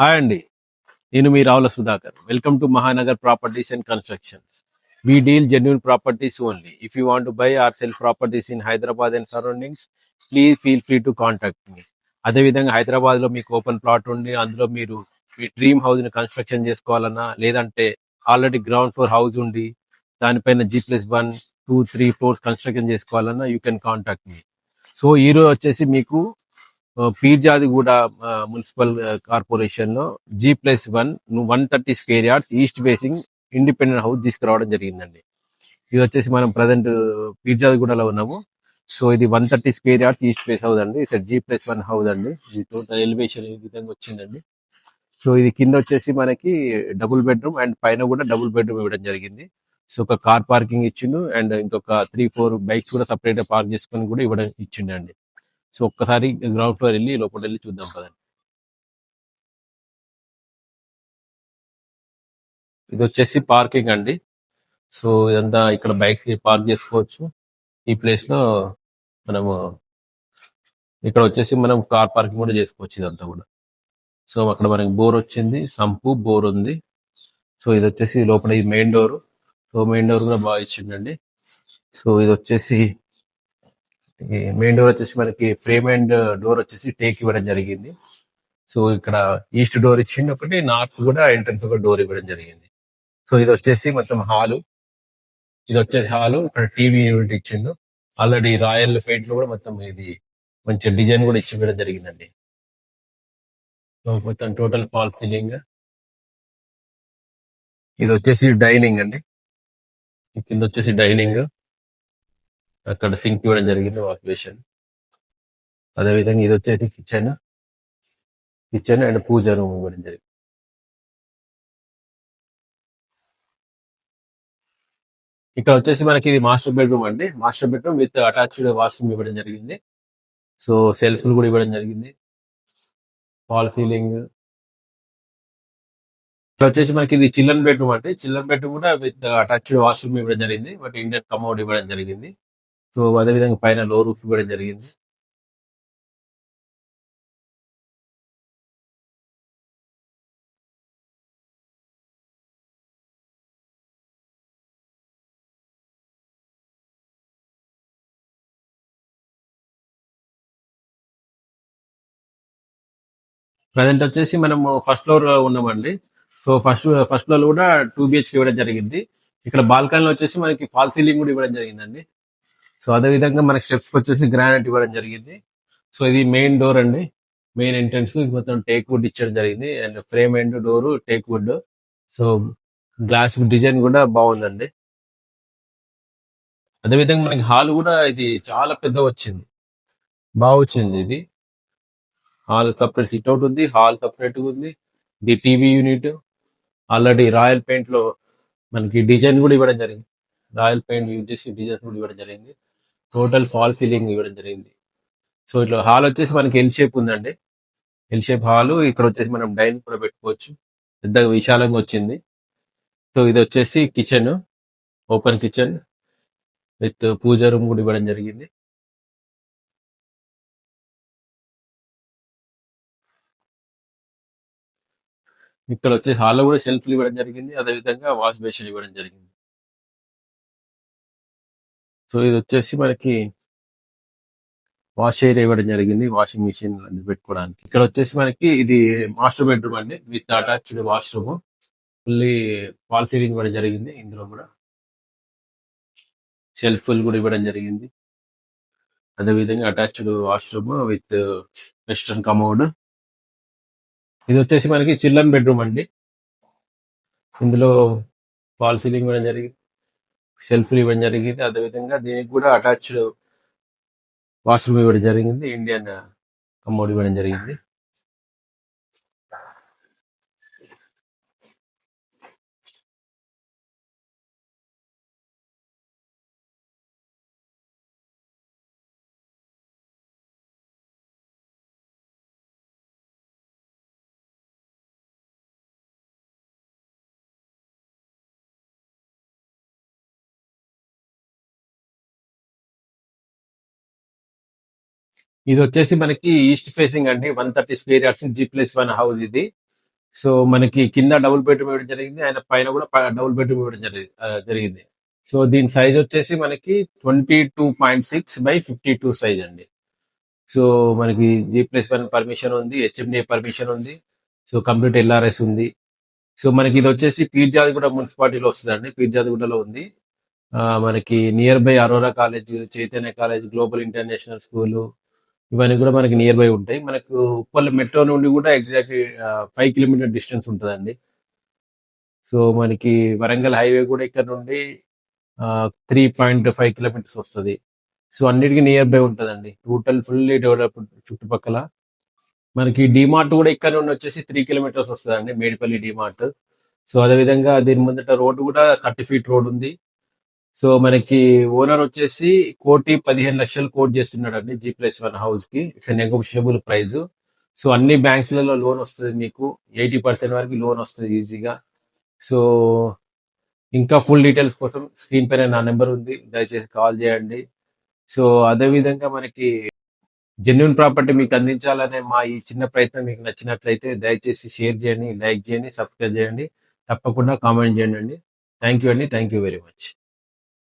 Hi అండి. నేను మీ Ravula Sudhakar. Welcome to Mahanagar properties and constructions. We deal genuine properties only. If you want to buy or sell properties in Hyderabad and surroundings, please feel free to contact me. అదేవిధంగా హైదరాబాద్ లో మీకు open plot ఉండి అందులో మీరు మీ dream house ని construction చేసుకోవాలన్నా, లేదంటే already ground floor house ఉండి దానిపైన G+1, 2, 3 ఫ్లోర్స్ కన్స్ట్రక్షన్ చేసుకోవాలన్నా you can contact me. So ఈ రోజు వచ్చేసి మీకు పీర్జాదిగూడ మున్సిపల్ కార్పొరేషన్ లో G+1 130 square yards east facing independent house తీసుకురావడం జరిగిందండి. ఇది వచ్చేసి మనం ప్రజెంట్ పీర్జాదిగూడలో ఉన్నాము. సో ఇది 130 square yards east face house అండి. ఇది G+1 హౌస్ అండి. ఇది టోటల్ ఎలివేషన్ ఈ విధంగా వచ్చిందండి. సో ఇది కింద వచ్చేసి మనకి డబుల్ బెడ్రూమ్ అండ్ పైన కూడా డబుల్ బెడ్రూమ్ ఇవ్వడం జరిగింది. సో ఒక కార్ పార్కింగ్ ఇచ్చిండు అండ్ ఇంకొక 3-4 బైక్స్ కూడా సపరేట్ గా పార్క్ చేసుకొని కూడా ఇవ్వడం ఇచ్చిండండి. సో ఒక్కసారి గ్రౌండ్ ఫ్లోర్ వెళ్ళి లోపల వెళ్ళి చూద్దాం పదండి. ఇది వచ్చేసి పార్కింగ్ అండి. సో ఇదంతా ఇక్కడ బైక్స్ పార్క్ చేసుకోవచ్చు. ఈ ప్లేస్ లో మనము ఇక్కడ వచ్చేసి మనం కార్ పార్కింగ్ కూడా చేసుకోవచ్చు ఇదంతా కూడా. సో అక్కడ మనకి బోర్ వచ్చింది, సంపు బోర్ ఉంది. సో ఇది వచ్చేసి లోపల ఈ main door. So main door కూడా బాగా ఇచ్చిండండి. సో ఇది వచ్చేసి ఈ మెయిన్ డోర్ వచ్చేసి మనకి ఫ్రేమ్ అండ్ డోర్ వచ్చేసి టేక్ ఇవ్వడం జరిగింది. సో ఇక్కడ ఈస్ట్ డోర్ ఇచ్చిండు ఒకటి, నార్త్ కూడా ఎంట్రన్స్ ఒక డోర్ ఇవ్వడం జరిగింది. సో ఇది వచ్చేసి మొత్తం హాలు. ఇది వచ్చేసి హాలు. ఇక్కడ టీవీ యూనిట్ ఇచ్చిండు. ఆల్రెడీ రాయల్ పెయింట్ లో కూడా మొత్తం ఇది మంచి డిజైన్ కూడా ఇచ్చి ఇవ్వడం జరిగిందండి. సో మొత్తం టోటల్ ఫాల్ సీలింగ్. ఇది వచ్చేసి డైనింగ్ అండి. ఈ కింద వచ్చేసి డైనింగ్, అక్కడ సింక్ ఇవ్వడం జరిగింది, వాష్ బేసిన్. అదేవిధంగా ఇది వచ్చేసి కిచెన్ అండ్ పూజ రూమ్ ఇవ్వడం జరిగింది. ఇక్కడ వచ్చేసి మనకి ఇది మాస్టర్ బెడ్రూమ్ అండి. Master bedroom with attached washroom ఇవ్వడం జరిగింది. సో సెల్ఫ్లు కూడా ఇవ్వడం జరిగింది, ఫాల్ సీలింగ్. ఇక్కడ వచ్చేసి మనకి ఇది చిల్డ్రన్ బెడ్రూమ్ అండి. చిల్డ్రన్ బెడ్రూమ్ కూడా విత్ అటాచ్డ్ వాష్రూమ్ ఇవ్వడం జరిగింది, బట్ ఇండియన్ కమోడ్ ఇవ్వడం జరిగింది. సో అదేవిధంగా పైన లో రూఫ్ ఇవ్వడం జరిగింది. ప్రజెంట్ వచ్చేసి మనము ఫస్ట్ ఫ్లోర్ లో ఉన్నామండి. సో ఫస్ట్ ఫ్లోర్ లో కూడా 2 BHK ఇవ్వడం జరిగింది. ఇక్కడ బాల్కనీలో వచ్చేసి మనకి ఫాల్ సీలింగ్ కూడా ఇవ్వడం జరిగిందండి. సో అదే విధంగా మనకి స్టెప్స్ వచ్చేసి గ్రానైట్ ఇవ్వడం జరిగింది. సో ఇది మెయిన్ డోర్ అండి. మెయిన్ ఎంట్రన్స్ మొత్తం టేక్ వుడ్ ఇచ్చడం జరిగింది and frame and door teak wood. So glass design కూడా బాగుందండి. అదే విధంగా మనకి హాల్ కూడా ఇది చాలా పెద్ద వచ్చింది, బాగా వచ్చింది. ఇది హాల్ సపరేట్ సిట్అవుట్ ఉంది, హాల్ సపరేట్ ఉంది. ఇది TV unit. Already royal paint లో మనకి డిజైన్ కూడా ఇవ్వడం జరిగింది. రాయల్ పెయింట్ యూజ్ చేసి డిజైన్ కూడా ఇవ్వడం జరిగింది. టోటల్ ఫాల్ సీలింగ్ ఇవ్వడం జరిగింది. సో ఇట్లా హాల్ వచ్చేసి మనకి ఎల్ షేప్ ఉందండి. L shape hall. ఇక్కడ వచ్చేసి మనం డైనింగ్ కూడా పెట్టుకోవచ్చు, పెద్దగా విశాలంగా వచ్చింది. సో ఇది వచ్చేసి kitchen, open kitchen with pooja room కూడా ఇవ్వడం జరిగింది. ఇక్కడ వచ్చేసి హాల్లో కూడా షెల్ఫ్లు ఇవ్వడం జరిగింది, అదేవిధంగా వాష్ బేసిన్ ఇవ్వడం జరిగింది. సో ఇది వచ్చేసి మనకి వాష్ ఏరియా ఇవ్వడం జరిగింది, వాషింగ్ మిషన్ అన్ని పెట్టుకోవడానికి. ఇక్కడ వచ్చేసి మనకి ఇది మాస్టర్ బెడ్రూమ్ అండి with attached washroom. Fully fall ceiling ఇవ్వడం జరిగింది. ఇందులో కూడా షెల్ఫ్లు కూడా ఇవ్వడం జరిగింది, అదేవిధంగా attached washroom with western commode. ఇది వచ్చేసి మనకి చిల్డ్రన్ బెడ్రూమ్ అండి. ఇందులో ఫాల్ సీలింగ్ ఇవ్వడం జరిగింది, షెల్ఫ్లు ఇవ్వడం జరిగింది, అదేవిధంగా దీనికి కూడా అటాచ్డ్ వాష్రూమ్ ఇవ్వడం జరిగింది, ఇండియన్ కమోడ్ ఇవ్వడం జరిగింది. ఇది వచ్చేసి మనకి ఈస్ట్ ఫేసింగ్ అండి. 130 స్క్వేర్ యార్డ్స్ G+1 హౌస్ ఇది. సో మనకి కింద డబుల్ బెడ్రూమ్ ఇవ్వడం జరిగింది, ఆయన పైన కూడా డబుల్ బెడ్రూమ్ ఇవ్వడం జరిగింది. సో దీని సైజ్ వచ్చేసి మనకి 22.6 by 52 సైజ్ అండి. సో మనకి G+1 పర్మిషన్ ఉంది, HMDA పర్మిషన్ ఉంది, సో కంప్లీట్ LRS ఉంది. సో మనకి ఇది వచ్చేసి పీర్జాదిగూడ మున్సిపాలిటీలో వస్తుందండి, పీర్జాదిగూడలో ఉంది. మనకి near by Aurora college, Chaitanya college, global international school, ఇవన్నీ కూడా మనకి నియర్ బై ఉంటాయి. మనకు ఉప్పల్ మెట్రో నుండి కూడా ఎగ్జాక్ట్లీ 5 కిలోమీటర్ డిస్టెన్స్ ఉంటుందండి. సో మనకి వరంగల్ హైవే కూడా ఇక్కడ నుండి 3.5 కిలోమీటర్స్ వస్తుంది. సో అన్నిటికీ నియర్ బై ఉంటుందండి, టోటల్ ఫుల్లీ డెవలప్డ్ చుట్టుపక్కల. మనకి డిమార్ట్ కూడా ఇక్కడ నుండి వచ్చేసి 3 కిలోమీటర్స్ వస్తుందండి, మేడిపల్లి డిమార్ట్. సో అదేవిధంగా దీని ముందట రోడ్డు కూడా 30 ఫీట్ రోడ్ ఉంది. సో మనకి ఓనర్ వచ్చేసి 1,15,00,000 కోట్ చేస్తున్నాడు అండి G+1 హౌస్ కి. It's negotiable price. సో అన్ని బ్యాంక్స్లలో లోన్ వస్తుంది, మీకు 80% వరకు లోన్ వస్తుంది ఈజీగా. సో ఇంకా ఫుల్ డీటెయిల్స్ కోసం స్క్రీన్ పైన నా నెంబర్ ఉంది, దయచేసి కాల్ చేయండి. సో అదే విధంగా మనకి జెన్యూన్ ప్రాపర్టీ మీకు అందించాలనే మా ఈ చిన్న ప్రయత్నం మీకు నచ్చినట్లయితే దయచేసి షేర్ చేయండి, లైక్ చేయండి, సబ్స్క్రైబ్ చేయండి, తప్పకుండా కామెంట్ చేయండి. థ్యాంక్ యూ అండి, థ్యాంక్ యూ వెరీ మచ్.